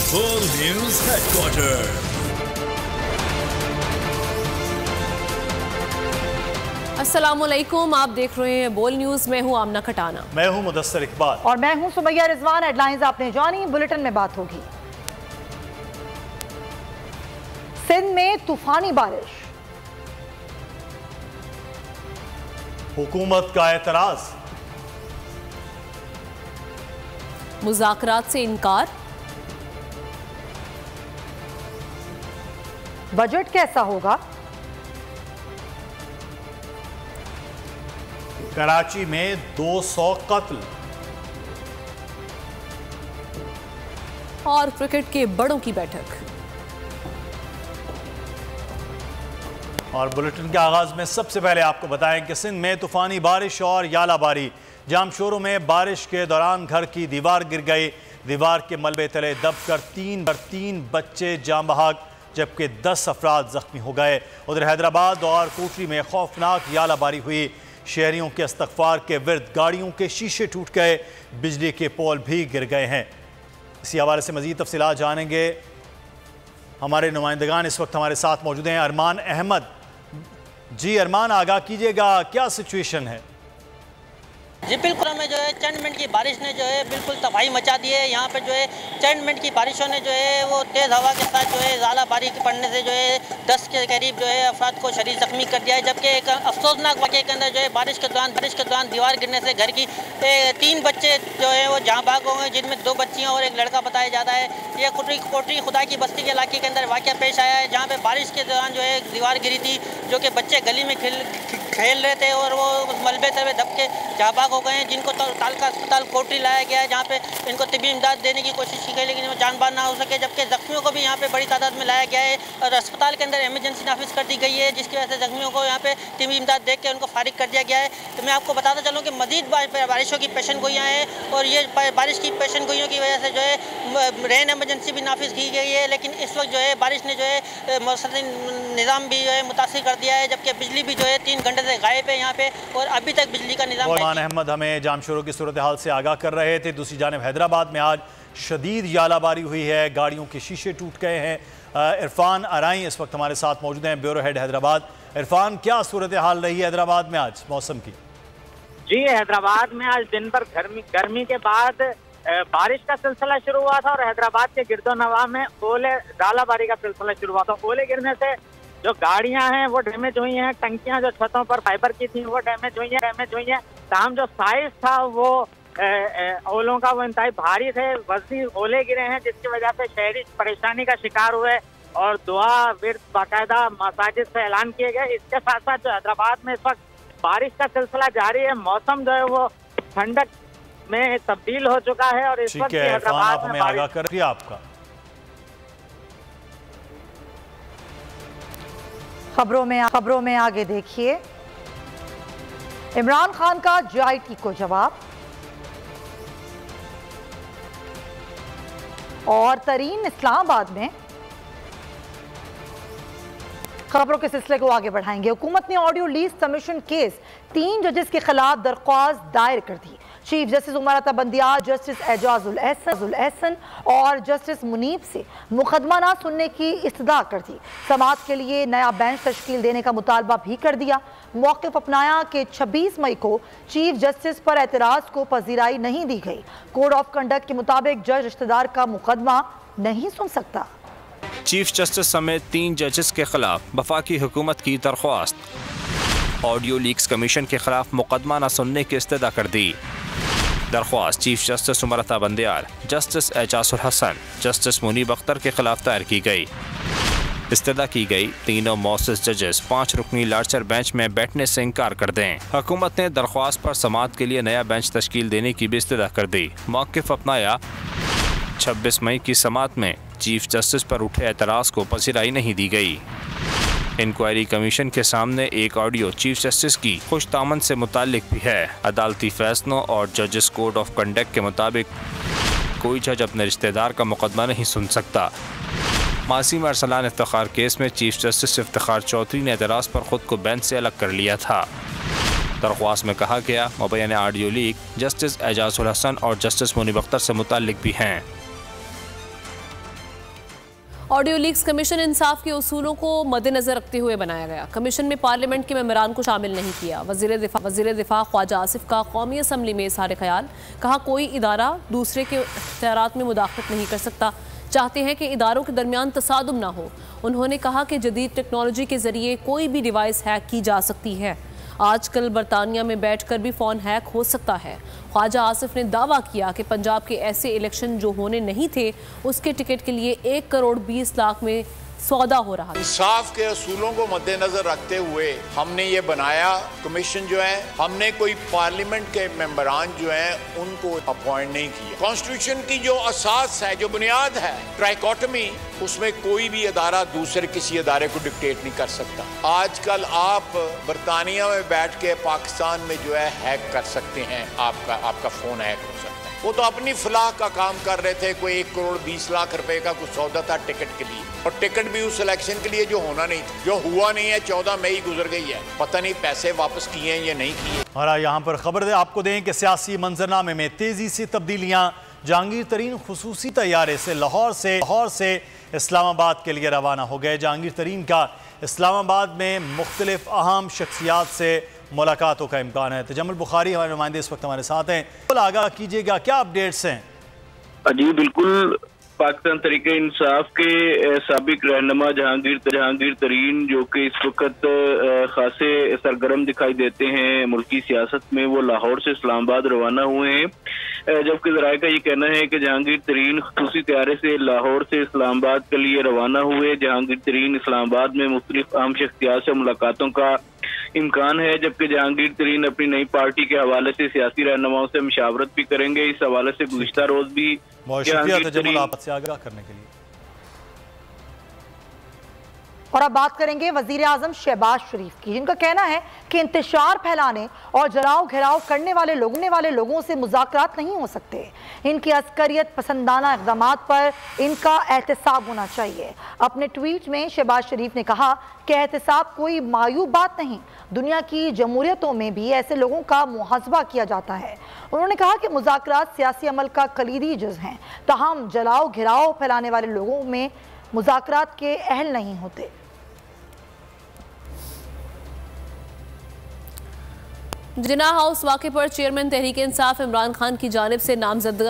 बोल news headquarter. अस्सलामुअलैकुम, आप देख रहे हैं बोल न्यूज। मैं हूं आमना खटाना। मैं हूं मुदस्सर इकबाल और मैं हूं सुमैया रिजवान। हेडलाइंस आपने जानी, बुलेटिन में बात होगी। सिंध में तूफानी बारिश, हुकूमत का एतराज, मुज़ाकरात से इनकार, बजट कैसा होगा, कराची में 200 कत्ल और क्रिकेट के बड़ों की बैठक। और बुलेटिन के आगाज में सबसे पहले आपको बताएं कि सिंध में तूफानी बारिश और यालाबारी। जामशोरों में बारिश के दौरान घर की दीवार गिर गई। दीवार के मलबे तले दबकर तीन बच्चे जान बहक, जबकि 10 अफराद जख्मी हो गए। उधर हैदराबाद और कोटरी में खौफनाक यालाबारी हुई। शहरियों के इस्तगफार के विरुद्ध गाड़ियों के शीशे टूट गए, बिजली के पोल भी गिर गए हैं। इसी हवाले से मजीद तफसीलात जानेंगे। हमारे नुमाइंदगान इस वक्त हमारे साथ मौजूद हैं। अरमान अहमद जी, अरमान आगाह कीजिएगा, क्या सिचुएशन है? जी बिल्कुल, हमें जो है चंद मिनट की बारिश ने जो है बिल्कुल तबाही मचा दी है। यहाँ पर जो है चंद मिनट की बारिशों ने जो है वो तेज़ हवा के साथ जो है ज़ालाबारी पड़ने से जो है 10 के करीब जो है अफराद को शदीद ज़ख्मी कर दिया है। जबकि एक अफसोसनाक वाक़े के अंदर जो है बारिश के दौरान दीवार गिरने से घर की 3 बच्चे जो है वो जहाँ भाग हो गए, जिनमें 2 बच्चियाँ और एक लड़का बताया जाता है। ये कोटरी खुदा की बस्ती के इलाके के अंदर वाक़या पेश आया है, जहाँ पर बारिश के दौरान जो है दीवार गिरी थी, जो कि बच्चे गली में खेल रहे थे और वो मलबे तले दब के जहाँ भाग हो गए हैं, जिनको तालका अस्पताल कोटरी लाया गया है, जहाँ पे इनको तिबी इमदाद देने की कोशिश की गई, लेकिन वो जानबार ना हो सके। जबकि जख्मियों को भी यहाँ पे बड़ी तादाद में लाया गया है और अस्पताल के अंदर इमरजेंसी नाफिज कर दी गई है, जिसकी वजह से जख्मियों को यहाँ पे तिबी इमदाद देख के उनको फारिग कर दिया गया है। तो मैं आपको बताता चलूँ कि मजीद बारिशों की पेशन गोइयाँ हैं और ये बारिश की पेशन गोइयों की वजह से जो है रेन इमरजेंसी भी नाफिज की गई है, लेकिन इस वक्त जो है बारिश ने जो है मौसमी निज़ाम भी जो है मुतासिर कर दिया है। जबकि बिजली भी जो है 3 घंटे से गायब है यहाँ पे और अभी तक बिजली का निज़ाम। अरमान अहमद हमें जामशोरों की सूरत हाल से आगाह कर रहे थे। दूसरी जानिब हैदराबाद में आज शदीद यालाबारी हुई है, गाड़ियों के शीशे टूट गए हैं। इरफान अराई इस वक्त हमारे साथ मौजूद हैं, ब्यूरो हेड हैदराबाद। इरफान, क्या सूरत हाल रही है हैदराबाद में आज मौसम की? जी, हैदराबाद में आज दिन भर गर्मी के बाद बारिश का सिलसिला शुरू हुआ था और हैदराबाद के गिरदोनवा में ज़ालाबारी का सिलसिला शुरू हुआ था। ओले गिरने से जो गाड़ियां हैं वो डैमेज हुई हैं, टंकियां जो छतों पर फाइबर की थी वो डैमेज हुई हैं। तमाम जो साइज था वो ओलों का वो इंतहाई भारी थे, वज़नी ओले गिरे हैं, जिसकी वजह से शहरी परेशानी का शिकार हुए और दुआ विर्द बाकायदा मसाजिद से ऐलान किए गए। इसके साथ साथ जो हैदराबाद में इस वक्त बारिश का सिलसिला जारी है, मौसम जो है वो ठंडक में तब्दील हो चुका है और इस वक्त हैदराबाद में आगाह कर दिया आपका। खबरों में आगे देखिए, इमरान खान का JIT को जवाब और तरीन इस्लामाबाद में। खबरों के सिलसिले को आगे बढ़ाएंगे। हुकूमत ने ऑडियो लीक सबमिशन केस 3 जजेस के खिलाफ दरख्वास्त दायर कर दी। Chief justice Umar Ata बंदियार, justice Ejazul Ehsan और जस्टिस मुनीब से मुकदमा ना सुनने की इस्तदा कर दी। समाअत के लिए नया बेंच तश्कील देने का मुतालबा भी कर दिया। मौक़िफ़ अपनाया कि 26 मई को चीफ जस्टिस पर एतराज़ को पजीराई नहीं दी गई। कोड ऑफ कंडक्ट के मुताबिक जज रिश्तेदार का मुकदमा नहीं सुन सकता। चीफ जस्टिस समेत 3 जजेस के खिलाफ वफाकी हुकूमत की दरख्वास्त। ऑडियो लीक्स कमीशन के खिलाफ मुकदमा न सुनने की इस्तदा कर दी। दरख्वास्त chief justice Umar Ata बंदियार, justice Ejazul Hasan, justice Munib Akhtar के खिलाफ दायर की गई। इस्तदा की गई तीनों मौसस जजेस 5 रुकनी लार्जर बेंच में बैठने से इनकार कर दें। हुकूमत ने दरख्वास्त पर समाअत के लिए नया बेंच तश्कील देने की भी इस्तदा कर दी। मौक़िफ़ अपनाया 26 मई की समाअत में चीफ जस्टिस पर उठे एतराज़ को पसीराई नहीं दी गई। इंक्वायरी कमीशन के सामने एक ऑडियो चीफ जस्टिस की खुशतामद से मुताल्लिक भी है। अदालती फैसलों और जजेस कोड ऑफ कंडक्ट के मुताबिक कोई जज अपने रिश्तेदार का मुकदमा नहीं सुन सकता। मासूम अरसलान इफ्तिखार केस में चीफ जस्टिस इफ्तिखार चौधरी ने एतराज़ पर खुद को बेंच से अलग कर लिया था। दरख्वास्त में कहा गया मुबैना audio leak justice Ejazul Hasan और जस्टिस मुनीब अख्तर से मुताल्लिक भी हैं। ऑडियो लीक्स कमीशन इंसाफ के उसूलों को मद्देनजर रखते हुए बनाया गया। कमीशन में पार्लियामेंट के मेंबरान को शामिल नहीं किया। वजीर दिफा ख्वाजा आसिफ का कौमी असम्बली में इज़हार ख्याल, कहा कोई इदारा दूसरे के इख्तियारात में मुदाखलत नहीं कर सकता, चाहते हैं कि इदारों के दरमियान तसादुम ना हो। उन्होंने कहा कि जदीद टेक्नोलॉजी के जरिए कोई भी डिवाइस हैक की जा सकती है। आजकल बरतानिया में बैठकर भी फ़ोन हैक हो सकता है। ख्वाजा आसिफ ने दावा किया कि पंजाब के ऐसे इलेक्शन जो होने नहीं थे उसके टिकट के लिए 1 करोड़ 20 लाख में सौदा हो रहा है। इंसाफ के असूलों को मद्देनजर रखते हुए हमने ये बनाया कमीशन जो है, हमने कोई पार्लियामेंट के मेंबरान जो हैं उनको अपॉइंट नहीं किया। कॉन्स्टिट्यूशन की जो असास है, जो बुनियाद है, ट्राइकोटमी, उसमें कोई भी अदारा दूसरे किसी अदारे को डिक्टेट नहीं कर सकता। आजकल आप बरतानिया में बैठ के पाकिस्तान में जो है हैक कर सकते हैं, आपका फोन हैक हो सकता है। वो तो अपनी फलाह का काम कर रहे थे, कोई 1 करोड़ 20 लाख रुपए का कुछ सौदा था टिकट के लिए, और टिकट भी उस इलेक्शन के लिए जो होना नहीं था, जो हुआ नहीं है। 14 मई गुजर गई है, पता नहीं पैसे वापस किए हैं या नहीं किए। और यहाँ पर खबर आपको दें कि सियासी मंजरनामे में तेजी से तब्दीलियाँ। जहांगीर तरीन खुसूसी तैयारे से लाहौर से इस्लामाबाद के लिए रवाना हो गए। जहांगीर तरीन का इस्लामाबाद में मुख्तलिफ अहम शख्सियात से मुलाकातों का इम्कान है। तजम्मुल बुखारी हमारे नुमाइंदे इस वक्त हमारे साथ हैं, आगाह कीजिएगा क्या अपडेट्स हैं? जी बिल्कुल, पाकिस्तान तरीके इंसाफ के साबिक रहनुमा जहांगीर तरीन जो कि इस वक्त खासे सरगर्म दिखाई देते हैं मुल्की सियासत में, वो लाहौर से इस्लामाबाद रवाना हुए हैं। जबकि ज़राए का ये कहना है कि जहांगीर तरीन खुसूसी तैयारे से लाहौर से इस्लामाबाद के लिए रवाना हुए। जहांगीर तरीन इस्लामाबाद में मुख्तलिफ अहम शख्सियात से मुलाकातों का इम्कान है, जबकि जहांगीर तरीन अपनी नई पार्टी के हवाले से सियासी रहनुमाओं से मुशावरत भी करेंगे। इस हवाले से गुज़िश्ता रोज भी जहांगीर तरीन आपसे आगाह करने के लिए। और अब बात करेंगे वजीर आजम शहबाज शरीफ की, जिनका कहना है कि इंतशार फैलाने और जलाओ घेराव करने वाले लोगों से मुज़ाकरात नहीं हो सकते। इनकी अस्करियत पसंदाना इक़दामात पर इनका एहतसाब होना चाहिए। अपने ट्वीट में शहबाज शरीफ ने कहा कि एहतसाब कोई मायूब बात नहीं, दुनिया की जमहूरियतों में भी ऐसे लोगों का मुहासबा किया जाता है। उन्होंने कहा कि मुज़ाकरात सियासी अमल का कलीदी जुज़ हैं, ताहम जलाओ घेराव फैलाने वाले लोगों में मुज़ाकरात के अहल नहीं होते। जिन्ना हाउस वाक़े पर चेयरमैन तहरीक इंसाफ इमरान खान की जानिब से नामजद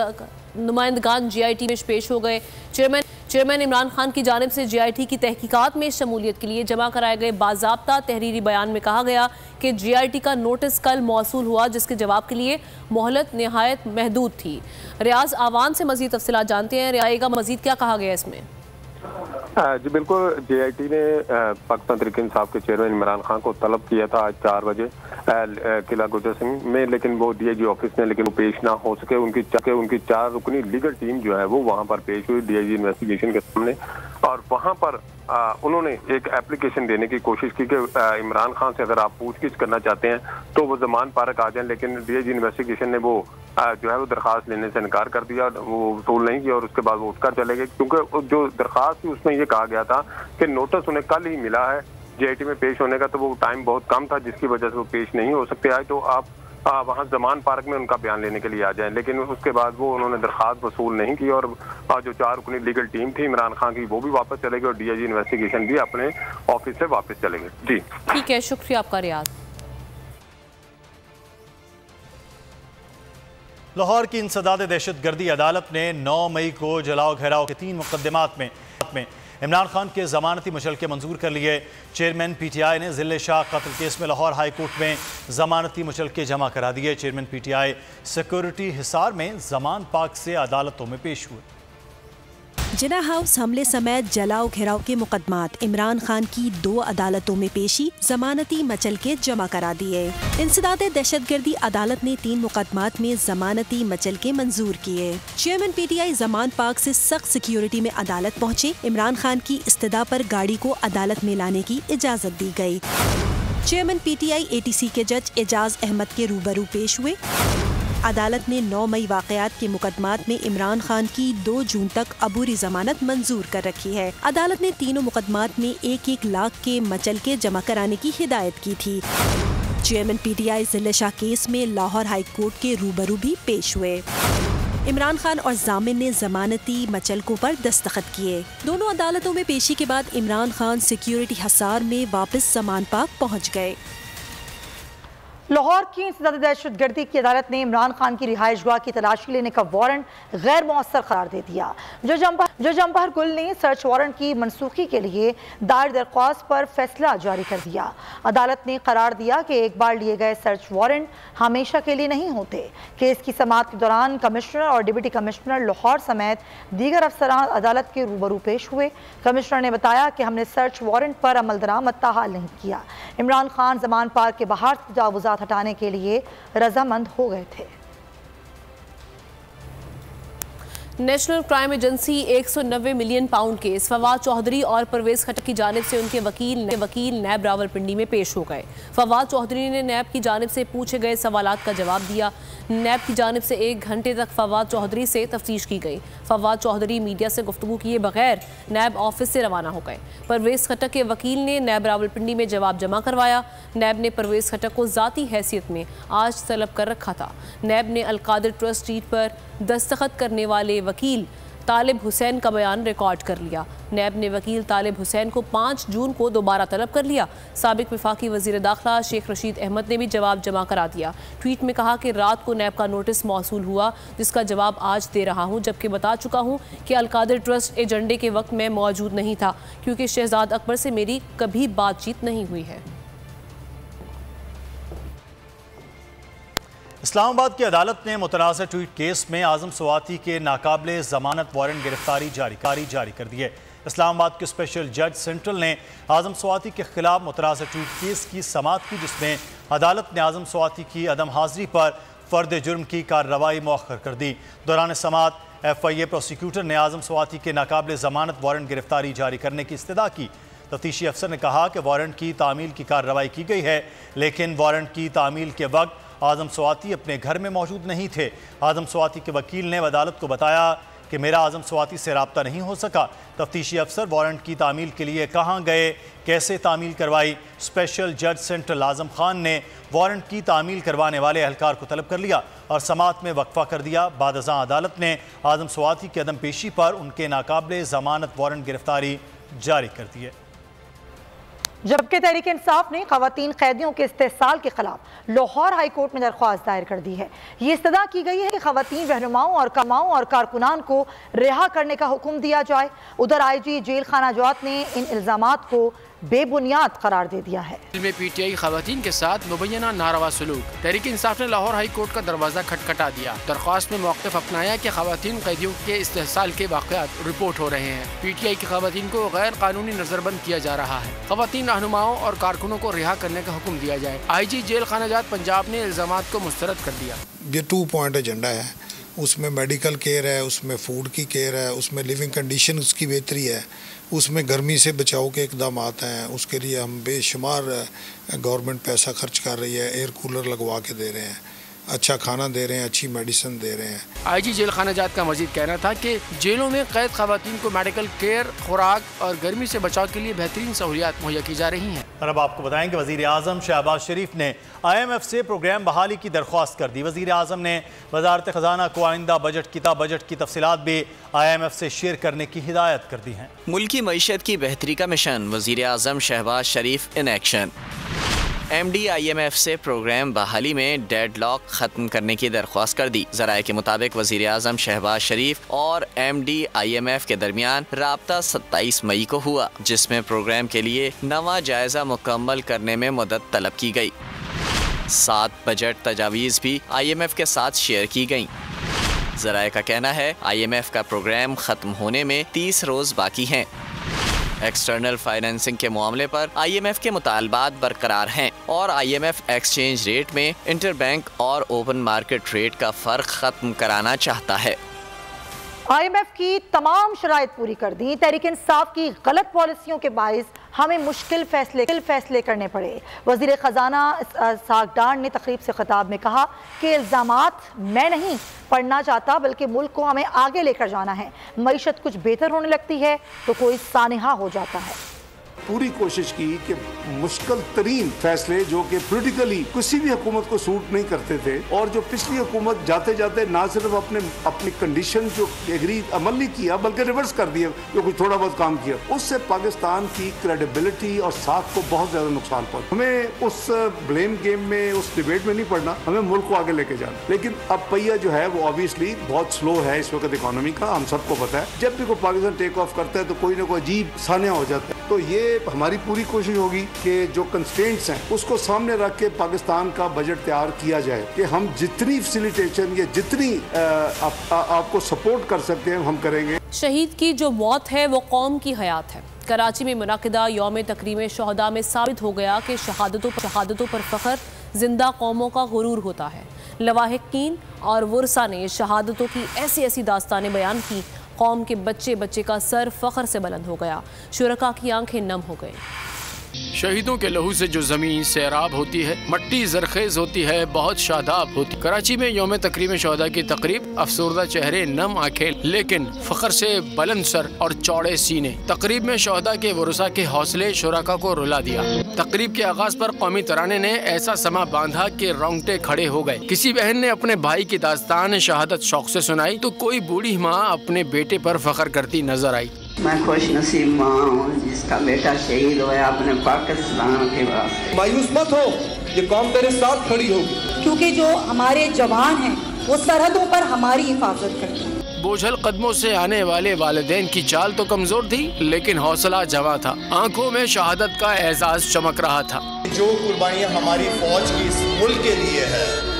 नुमाइंदगान GIT में पेश हो गए। चेयरमैन इमरान खान की जानिब से GIT की तहकीकात में शमूलियत के लिए जमा कराए गए बाज़ाब्ता तहरीरी बयान में कहा गया कि GIT का नोटिस कल मौसूल हुआ, जिसके जवाब के लिए मोहलत नहायत महदूद थी। रियाज आवान से मज़ीद तफसीलात जानते हैं। रियाएगा मज़ीद क्या कहा गया इसमें? जी बिल्कुल, GIT ने पाकिस्तान तहरीक इंसाफ के चेयरमैन इमरान खान को तलब किया था आज 4 बजे किला गुजर सिंह में, लेकिन वो DIG ऑफिस में लेकिन वो पेश ना हो सके। उनकी 4 रुकनी लीगल टीम जो है वो वहाँ पर पेश हुई DIG इन्वेस्टिगेशन के सामने, और वहाँ पर उन्होंने एक एप्लीकेशन देने की कोशिश की कि इमरान खान से अगर आप पूछगिछ करना चाहते हैं तो वो ज़मान पार्क आ जाएं, लेकिन DIG इन्वेस्टिगेशन ने वो जो है वो दरख्वास्त लेने से इनकार कर दिया, वो वसूल नहीं किया और उसके बाद वो उठकर चले गए, क्योंकि जो दरख्वास्त थी उसमें ये कहा गया था कि नोटिस उन्हें कल ही मिला है GIT में पेश होने का, तो वो टाइम बहुत कम था जिसकी वजह से वो पेश नहीं हो सकते आए, तो आप वहाँ ज़मान पार्क में उनका बयान लेने के लिए आ जाएं। लेकिन उसके बाद वो उन्होंने दरख्वास्त वसूल नहीं की और जो 4 रुकनी लीगल टीम थी इमरान खान की वो भी वापस चले गए और DIG इन्वेस्टिगेशन भी अपने ऑफिस से वापस चले गए। जी ठीक है, शुक्रिया आपका रियाज। लाहौर की इंसदाद दहशतगर्दी अदालत ने 9 मई को जलाओ घेराव के 3 मुकदमात में इमरान खान के ज़मानती मुचलके मंजूर कर लिए। चेयरमैन PTI ने ज़िले शाह कत्ल केस में लाहौर हाई कोर्ट में ज़मानती मुचलके जमा करा दिए। चेयरमैन PTI सिक्योरिटी हिसार में ज़मान पाक से अदालतों में पेश हुए। जिन्ना हाउस हमले समेत जलाओ घेराव के मुकदमात इमरान खान की 2 अदालतों में पेशी जमानती मचलके जमा करा दिए। इंसदाद दहशतगर्दी अदालत ने 3 मुकदमात में जमानती मचलके मंजूर किए। चेयरमैन PTI जमान पाक से सख्त सिक्योरिटी में अदालत पहुँचे। इमरान खान की इस्तदा पर गाड़ी को अदालत में लाने की इजाज़त दी गई। चेयरमैन PTI ATC के जज एजाज अहमद के रूबरू पेश हुए। अदालत ने 9 मई वाक़यात के मुकदमात में इमरान खान की 2 जून तक अबूरी जमानत मंजूर कर रखी है। अदालत ने तीनों मुकदमात में 1-1 लाख के मचलके जमा कराने की हिदायत की थी। चेयरमैन PTI ज़िले शाह केस में लाहौर हाई कोर्ट के रूबरू भी पेश हुए। इमरान खान और जामिन ने जमानती मचलकों पर दस्तखत किए। दोनों अदालतों में पेशी के बाद इमरान खान सिक्योरिटी हिसार में वापस समान पाक पहुँच गए। लाहौर की इंसदादी दहशतगर्दी की अदालत ने इमरान खान की रिहाइशगाह की तलाशी लेने का वारंट गैर मौसर करार दे दिया। जज अंबर गुल ने सर्च वारंट की मनसूखी के लिए दायर दरख्वास्त पर फैसला जारी कर दिया। अदालत ने करार दिया कि एक बार लिए गए सर्च वारंट हमेशा के लिए नहीं होते। केस की समाअत के दौरान कमिश्नर और डिप्टी कमिश्नर लाहौर समेत दीगर अफसरान अदालत के रूबरू पेश हुए। कमिश्नर ने बताया कि हमने सर्च वारंट पर अमल दरामद ताहाल नहीं किया। इमरान खान जमान पार्क के बाहर से तजावुजात हटाने के लिए रजामंद हो गए थे। National crime agency 190 million pound case Fawad Chaudhry और परवेज खट्टर की जानिब से उनके वकील नैब रावलपिंडी में पेश हो गए। फवाद चौधरी ने नैब की जानिब से पूछे गए सवालात का जवाब दिया। नैब की जानिब से 1 घंटे तक फवाद चौधरी से तफ्तीश की गई। फवाद चौधरी मीडिया से गुफ्तगू किए बगैर नैब ऑफिस से रवाना हो गए। परवेज खट्टर के वकील ने नैब रावलपिंडी में जवाब जमा करवाया। नैब ने परवेज खट्टर को ज़ाती हैसियत में आज तलब कर रखा था। नैब ने अलकादिर ट्रस्ट स्ट्रीट पर दस्तखत करने वाले वकील तालिब हुसैन का बयान रिकॉर्ड कर लिया। नैब ने वकील तालिब हुसैन को 5 जून को दोबारा तलब कर लिया। साबिक वफाकी वजीर दाखिला शेख रशीद अहमद ने भी जवाब जमा करा दिया। ट्वीट में कहा कि रात को नैब का नोटिस मौसूल हुआ, जिसका जवाब आज दे रहा हूं, जबकि बता चुका हूं कि अलकादिर ट्रस्ट एजेंडे के वक्त मैं मौजूद नहीं था, क्योंकि शहजाद अकबर से मेरी कभी बातचीत नहीं हुई है। इस्लामाबाद की अदालत ने मुतनाज़ा ट्वीट केस में आज़म स्वाति के नाकाबिले ज़मानत वारंट गिरफ्तारी जारी कर दी है। इस्लामाबाद के स्पेशल जज सेंट्रल ने आज़म स्वाति के खिलाफ मुतनाज़ा ट्वीट केस की समाअत की, जिसमें अदालत ने आज़म स्वाति की अदम हाजिरी पर फ़र्द जुर्म की कार्रवाई मौखर कर दी। दौरान समाअत FIA प्रोसिक्यूटर ने आज़म स्वाति के नाकाबिले ज़मानत वारंट गिरफ्तारी जारी करने की इस्तदा की। तफ्तीशी अफसर ने कहा कि वारंट की तामील की कार्रवाई की गई है, लेकिन वारंट की तामील के वक्त आज़म स्वाति अपने घर में मौजूद नहीं थे। आज़म स्वाति के वकील ने अदालत को बताया कि मेरा आज़म स्वाति से रब्ता नहीं हो सका। तफ्तीशी अफसर वारंट की तामील के लिए कहाँ गए, कैसे तामील करवाई। स्पेशल जज सेंट्रल आज़म खान ने वारंट की तामील करवाने वाले एहलकार को तलब कर लिया और समाअत में वक्फा कर दिया। बादशाह अदालत ने आज़म स्वाति की अदम पेशी पर उनके नाकाबिले ज़मानत वारंट गिरफ्तारी जारी कर दी है। जबकि तहरीक इंसाफ ने खवातीन कैदियों के इस्तेहसाल के खिलाफ लाहौर हाई कोर्ट में दरख्वास्त दायर कर दी है। ये इस्तदा की गई है कि खवातीन रहनुमाओं और कारकुनान को रिहा करने का हुक्म दिया जाए। उधर IG जेल खाना जवात ने इन इल्जामात को बेबुनियाद करार दे दिया है। में PTI खवातीन के साथ मुबैना नारवा सलूक। तहरीक इंसाफ ने लाहौर हाई कोर्ट का दरवाजा खटखटा दिया। दरख्वास्त में मौक़िफ़ अपनाया कि खवातीन कैदियों के इस्तेहसाल के वाक़यात रिपोर्ट हो रहे हैं। PTI की खवातीन को गैर कानूनी नजरबंद किया जा रहा है। खवातीन रहनुमाओं और कारकुनों को रिहा करने का हुक्म दिया जाए। IG जेल खाना जवात पंजाब ने इल्जामात को मुस्तरद कर दिया। ये 2 पॉइंट एजेंडा है, उसमें मेडिकल केयर है, उसमें फूड की केयर है, उसमें लिविंग कंडीशन उसकी बेहतरी है, उसमें गर्मी से बचाव के इकदाम हैं। उसके लिए हम बेशुमार गवर्नमेंट पैसा खर्च कर रही है, एयर कूलर लगवा के दे रहे हैं, अच्छा खाना दे रहे हैं, अच्छी मेडिसिन दे रहे हैं। IG जेल खाना जात का मजीद कहना था कि जेलों में कैद खवातीन को मेडिकल केयर, खुराक और गर्मी से बचाव के लिए बेहतरीन सहूलियात मुहैया की जा रही हैं। और अब आपको बताएं कि वज़ीर आज़म शहबाज शरीफ ने IMF से प्रोग्राम बहाली की दरख्वास्त कर दी। वज़ीर आज़म ने वज़ारत ख़जाना को आइंदा बजट की तफसीलात भी IMF से शेयर करने की हिदायत कर दी है। मुल्की मईशत की बेहतरी का मिशन, वज़ीर आज़म शहबाज शरीफ इन एक्शन। MD IMF से प्रोग्राम बहाली में डेडलॉक ख़त्म करने की दरख्वास्त कर दी। ज़राए के मुताबिक वज़ीर आज़म शहबाज शरीफ और MD IMF के दरमियान राब्ता 27 मई को हुआ, जिसमें प्रोग्राम के लिए नवा जायज़ा मुकम्मल करने में मदद तलब की गई। 7 बजट तजावीज़ भी IMF के साथ शेयर की गईं। ज़राए का कहना है IMF का प्रोग्राम ख़त्म होने में 30 रोज़ बाकी हैं। एक्सटर्नल फाइनेंसिंग के मामले पर IMF के मुतालबात बरकरार हैं और IMF एक्सचेंज रेट में इंटरबैंक और ओपन मार्केट रेट का फ़र्क ख़त्म कराना चाहता है। IMF की तमाम शराइत पूरी कर दी। तहरीक इंसाफ की गलत पॉलिसियों के बाइस हमें मुश्किल फैसले करने पड़े। वज़ीर ख़जाना इसहाक डार ने तकरीब से खिताब में कहा कि इल्ज़ामात मैं नहीं पढ़ना चाहता, बल्कि मुल्क को हमें आगे लेकर जाना है। मईशत कुछ बेहतर होने लगती है तो कोई सानिहा हो जाता है। पूरी कोशिश की कि मुश्किल तरीन फैसले जो कि पोलिटिकली किसी भी हुकूमत को सूट नहीं करते थे, और जो पिछली हुकूमत जाते जाते ना सिर्फ अपनी कंडीशन जो एग्री अमल नहीं किया बल्कि रिवर्स कर दिया, जो कुछ थोड़ा बहुत काम किया, उससे पाकिस्तान की क्रेडिबिलिटी और साख को बहुत ज्यादा नुकसान पहुंचा। हमें उस ब्लेम गेम में, उस डिबेट में नहीं पड़ना, हमें मुल्क को आगे लेके जाना। लेकिन अब पहिया जो है वो ऑब्वियसली बहुत स्लो है इस वक्त इकोनॉमी का, हम सबको पता है। जब भी कोई पाकिस्तान टेक ऑफ करता है तो कोई ना कोई अजीब सानिया हो जाता है। तो ये हमारी पूरी कोशिश होगी कि जो कंस्ट्रेंट्स हैं उसको सामने रख के पाकिस्तान का बजट तैयार किया जाए कि हम जितनी फैसिलिटेशन या जितनी आपको सपोर्ट कर सकते हैं हम करेंगे। शहीद की जो मौत है वो कौम की हयात है। कराची में मुनाकिदा यौम तकरीम शहदा में साबित हो गया कि शहादतों पर फख्र जिंदा कौमों का गुरूर होता है। लवाहिकीन और वुरसा ने शहादतों की ऐसी ऐसी दास्तानें बयान की, कौम के बच्चे बच्चे का सर फख्र से बुलंद हो गया, शुरका की आंखें नम हो गई। शहीदों के लहू से जो जमीन सैराब होती है, मट्टी जरखेज होती है, बहुत शादाब होती। कराची में यौम तकरीम शहदा की तकरीब, अफसरदा चेहरे, नम आंखें, लेकिन फख्र से बुलंद सर और चौड़े सीने। तकरीब में शहदा के वरुसा के हौसले शुरका को रुला दिया। तकरीब के आगाज पर कौमी तराने ने ऐसा समा बांधा कि रोंगटे खड़े हो गए। किसी बहन ने अपने भाई की दास्तान शहादत शौक से सुनाई तो कोई बूढ़ी माँ अपने बेटे पर फख्र करती नजर आई। मैं खुश नसीब माँ हूँ जिसका बेटा शहीद हुआ अपने पाकिस्तान के वास्ते। मायूस मत हो, ये कौम तेरे साथ खड़ी होगी, क्योंकि जो हमारे जवान हैं वो सरहदों पर हमारी हिफाजत करते हैं। बोझल कदमों से आने वाले वालिदैन की चाल तो कमजोर थी, लेकिन हौसला जवां था। आंखों में शहादत का एहसास चमक रहा था। जो कुर्बानियाँ हमारी फौज की इस मुल्क के लिए है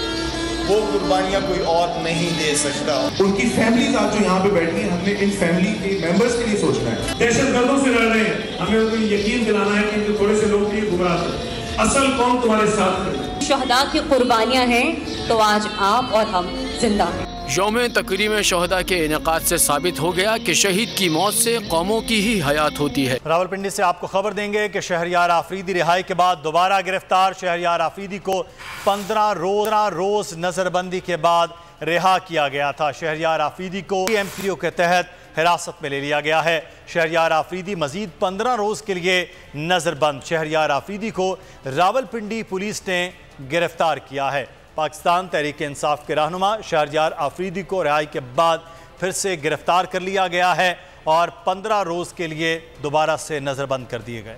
वो कुर्बानियाँ कोई और नहीं दे सकता। उनकी फैमिलीज आज जो यहाँ पे बैठी हैं, हमने इन फैमिली के मेंबर्स के लिए सोचना है। दहशतगर्दों से लड़ रहे हैं, हमें उनको यकीन दिलाना है कि इनके थोड़े से लोग भी गुमराह हैं। असल कौम तुम्हारे साथ है। शहदा की कुर्बानियाँ हैं तो आज आप और हम जिंदा हैं। यौम तकरीम शहदा के इनेकाद से साबित हो गया कि शहीद की मौत से कौमों की ही हयात होती है। रावलपिंडी से आपको खबर देंगे कि शहरयार आफरीदी रिहाई के बाद दोबारा गिरफ्तार। शहरयार आफरीदी को 15 रोज नजरबंदी के बाद रिहा किया गया था। शहरयार आफरीदी को MPO के तहत हिरासत में ले लिया गया है। शहरयार आफरीदी मजीद 15 रोज के लिए नजरबंद। शहरयार आफरीदी को रावलपिंडी पुलिस ने गिरफ्तार किया है। पाकिस्तान तहरीक इंसाफ के रहनुमा शहरयार आफरीदी को रिहाई के बाद फिर से गिरफ्तार कर लिया गया है और 15 रोज के लिए दोबारा से नजरबंद कर दिए गए।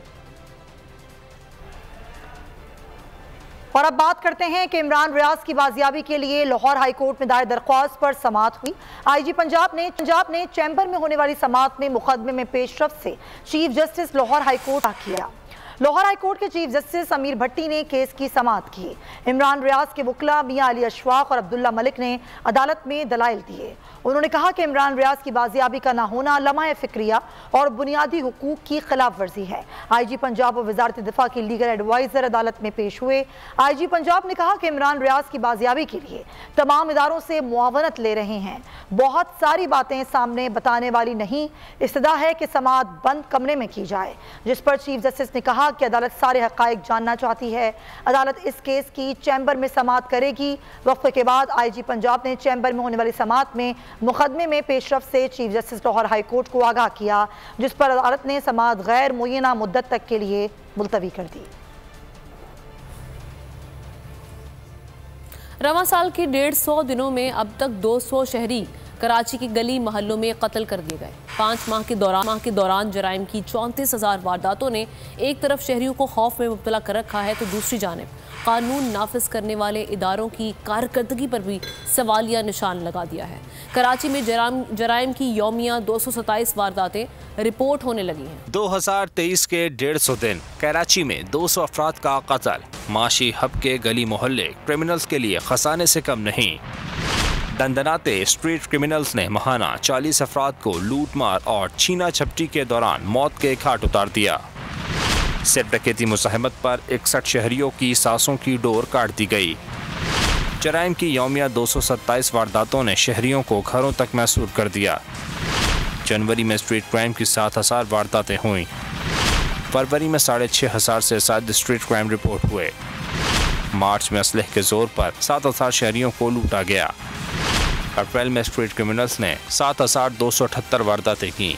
और अब बात करते हैं कि इमरान रियाज की बाजियाबी के लिए लाहौर हाई कोर्ट में दायर दरख्वास्त पर समाअत हुई। IG पंजाब ने चैम्बर में होने वाली समाअत में मुकदमे में पेशरफ से chief justice Lahore high court किया। लाहौर हाई कोर्ट के चीफ जस्टिस अमीर भट्टी ने केस की समाअत की। इमरान रियाज के वकील मियां अली अशफाक और अब्दुल्ला मलिक ने अदालत में दलाइल दिए। उन्होंने कहा कि इमरान रियाज की बाजियाबी का ना होना लम्हा फिक्रिया और बुनियादी हुकूक की खिलाफ वर्जी है। IG पंजाब और वजारत दिफा की लीगल एडवाइजर अदालत में पेश हुए। IG पंजाब ने कहा कि इमरान रियाज की बाजियाबी के लिए तमाम इदारों से मुआवनत ले रहे हैं। बहुत सारी बातें सामने बताने वाली नहीं, इस्तदा है कि समाअत बंद कमरे में की जाए, जिस पर चीफ जस्टिस ने कहा कि अदालत सारे हक़ाइक़ जानना चाहती है। अदालत इस केस की चैम्बर में समाअत करेगी। वक्फे के बाद IG पंजाब ने चैम्बर में होने वाली समाअत में मुकदमे में पेशरफ से chief justice Lahore high court को आगाह किया, जिस पर अदालत ने समाअत गैर मुय्यना मुद्दत तक के लिए मुलतवी कर दी। रवां साल के 150 दिनों में अब तक 200 शहरी कराची की गली महल्लों में कत्ल कर दिए गए। 5 माह के दौरान जराइम की 34,000 वारदातों ने एक तरफ शहरियों को खौफ में मुब्तला कर रखा है तो दूसरी जानिब कानून नाफिज करने वाले इदारों की कारकर्दगी पर भी सवालिया निशान लगा दिया है। कराची में जराइम की यौमिया 227 वारदातें रिपोर्ट होने लगी हैं। 2023 के 150 दिन कराची में 200 अफराद का कत्ल। माशी हब के गली मोहल्ले क्रिमिनल्स के लिए खसाने से कम नहीं। दंदनाते स्ट्रीट क्रिमिनल्स ने महाना 40 अफराद को लूट मार और छीना झपटी के दौरान मौत के घाट उतार दिया। सिर्फ डकैती मुज़ाहमत पर 61 शहरियों की सांसों की डोर काट दी गई। जराइम की यौमिया 227 वारदातों ने शहरियों को घरों तक महसूर कर दिया। जनवरी में स्ट्रीट क्राइम की 7,000 वारदातें हुई। फरवरी में 6,500 से ज्यादा स्ट्रीट क्राइम रिपोर्ट हुए। मार्च में असलह के जोर पर 7,000 शहरियों को लूटा गया। अप्रैल में स्ट्रीट क्रिमिनल्स ने 7,278 वारदातें की।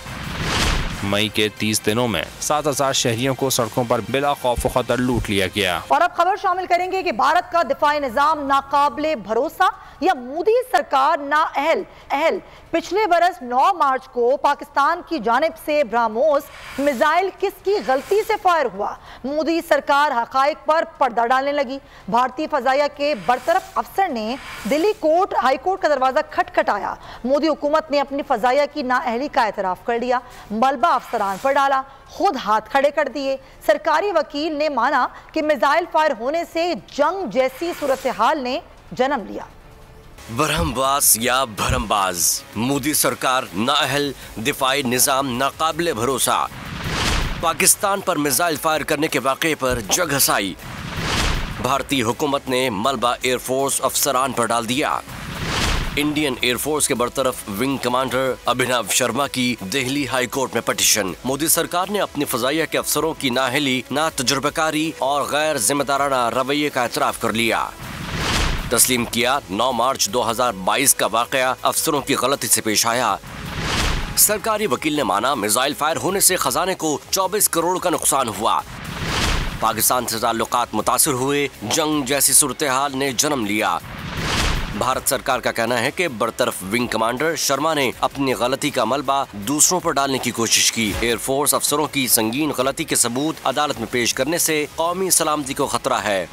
मई के 30 दिनों में 7000 शहरियों को सड़कों पर बिला खौफ व खतर लूट लिया गया। और अब खबर शामिल करेंगे कि भारत का दिफाई निजाम नाकाबिले भरोसा या मोदी सरकार नाअहल। पिछले बरस 9 मार्च को पाकिस्तान की जानिब से ब्रह्मोस मिसाइल किसकी गलती से फायर हुआ? मोदी सरकार हकाइक पर पर्दा डालने लगी। भारतीय फजाइया के बरतरफ अफसर ने दिल्ली हाई कोर्ट का दरवाजा खटखटाया। मोदी हुकूमत ने अपनी फजाइया की नाअहली का एतराफ कर लिया, मलबा अफसरान पर डाला, खुद हाथ खड़े कर दिए। सरकारी वकील ने माना कि मिसाइल फायर होने से जंग जैसी सूरत हाल ने जन्म लिया। बरहमबाज या भरमबाज, मोदी सरकार नाअहल, दिफाई निजाम नाकाबिले भरोसा। पाकिस्तान पर मिसाइल फायर करने के वाक़े पर जग हसाई। भारतीय हुकूमत ने मलबा एयरफोर्स अफसरान पर डाल दिया। इंडियन एयरफोर्स के बरतरफ विंग कमांडर अभिनव शर्मा की दिल्ली हाई कोर्ट में पिटीशन। मोदी सरकार ने अपनी फजाइया के अफसरों की नाअहली, ना तजुर्बेकारी और गैर जिम्मेदाराना रवैये का एतराफ कर लिया। तस्लीम किया 9 मार्च 2022 का वाकया अफसरों की गलती से पेश आया। सरकारी वकील ने माना मिसाइल फायर होने से खजाने को 24 करोड़ का नुकसान हुआ। पाकिस्तान से ताल्लुकात मुतासिर हुए, जंग जैसी सूरत हाल ने जन्म लिया। भारत सरकार का कहना है कि बरतरफ विंग कमांडर शर्मा ने अपनी गलती का मलबा दूसरों पर डालने की कोशिश की। एयरफोर्स अफसरों की संगीन गलती के सबूत अदालत में पेश करने से कौमी सलामती को खतरा है।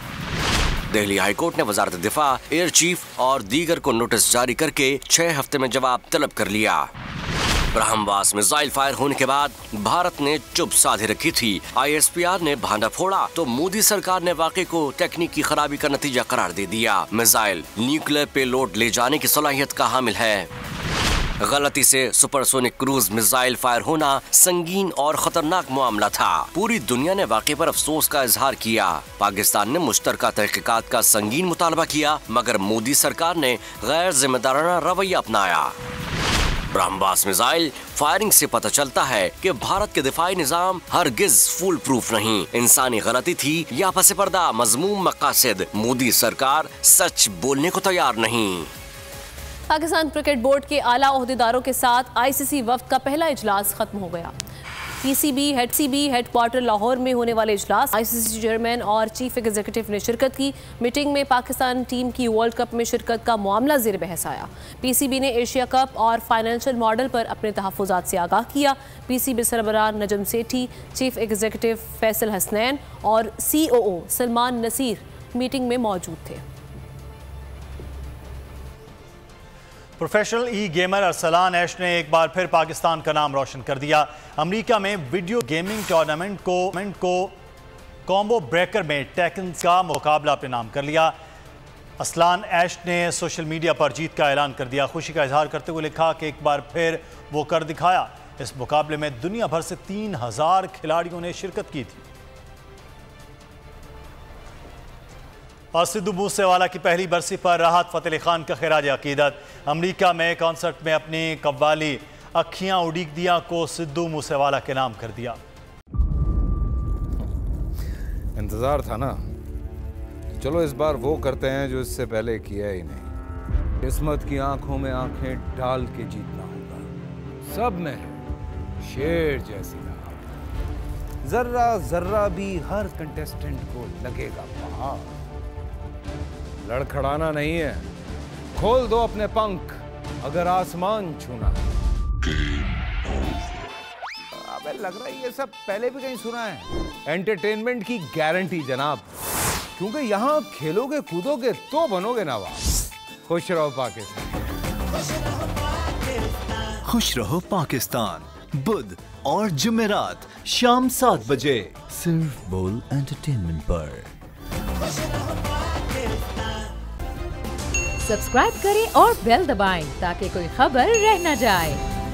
दिल्ली हाई कोर्ट ने वजारत दिफा, एयर चीफ और दीगर को नोटिस जारी करके 6 हफ्ते में जवाब तलब कर लिया। ब्रह्मवास मिसाइल फायर होने के बाद भारत ने चुप साधे रखी थी। ISPR ने भांडा फोड़ा तो मोदी सरकार ने वाक़े को तकनीकी खराबी का नतीजा करार दे दिया। मिसाइल न्यूक्लियर पेलोड ले जाने की सलाहियत का हामिल है। गलती से सुपरसोनिक क्रूज मिसाइल फायर होना संगीन और खतरनाक मामला था। पूरी दुनिया ने वाक़े पर अफसोस का इजहार किया। पाकिस्तान ने मुश्तरका तहकीकात का संगीन मुतालबा किया, मगर मोदी सरकार ने गैर जिम्मेदाराना रवैया अपनाया। ब्रह्मवास मिसाइल फायरिंग से पता चलता है कि भारत के दिफाई निजाम हरगिज फुल प्रूफ नहीं। इंसानी गलती थी या पसे पर्दा मजमूम मकासद, मोदी सरकार सच बोलने को तैयार नहीं। पाकिस्तान क्रिकेट बोर्ड के आला ओहदेदारों के साथ ICC वफ्द का पहला इजलास खत्म हो गया। PCB हेडक्वार्टर लाहौर में होने वाले इजलास ICC चेयरमैन और चीफ एग्जीक्यूटिव ने शिरकत की। मीटिंग में पाकिस्तान टीम की वर्ल्ड कप में शिरकत का मामला ज़ेर बहस आया। PCB ने एशिया कप और फाइनेंशियल मॉडल पर अपने तहफ़्फ़ुज़ात से आगाह किया। PCB सरबराह Najam Sethi, chief executive Faisal Hasnain और COO सलमान नसीर मीटिंग में मौजूद थे। प्रोफेशनल गेमर अरसलान ऐश ने एक बार फिर पाकिस्तान का नाम रोशन कर दिया। अमेरिका में वीडियो गेमिंग टूर्नामेंट को कॉम्बो ब्रेकर में टेकन का मुकाबला अपने नाम कर लिया। अरसलान ऐश ने सोशल मीडिया पर जीत का ऐलान कर दिया। खुशी का इजहार करते हुए लिखा कि एक बार फिर वो कर दिखाया। इस मुकाबले में दुनिया भर से 3000 खिलाड़ियों ने शिरकत की थी। और सिद्धू मूसेवाला की पहली बरसी पर राहत फ़तेह अली खान का खिराज अकीदत। अमेरिका में कॉन्सर्ट में अपनी कव्वाली अखियां उड़ीक दिया को सिद्धू मूसेवाला के नाम कर दिया। इंतजार था ना, चलो इस बार वो करते हैं जो इससे पहले किया ही नहीं। किस्मत की आंखों में आंखें डाल के जीतना होगा। सब में शेर जैसी राह, जर्रा जर्रा भी हर कंटेस्टेंट को लगेगा पहाड़। लड़खड़ाना नहीं है, खोल दो अपने पंख अगर आसमान छूना है। अबे लग रहा है ये सब पहले भी कहीं सुना है। एंटरटेनमेंट की गारंटी जनाब, क्योंकि यहाँ खेलोगे कूदोगे तो बनोगे नवाब। खुश रहो पाकिस्तान। खुश रहो पाकिस्तान, बुध और जुमेरात शाम 7 बजे सिर्फ बोल एंटरटेनमेंट पर। सब्सक्राइब करें और बेल दबाएं ताकि कोई खबर रह न जाए।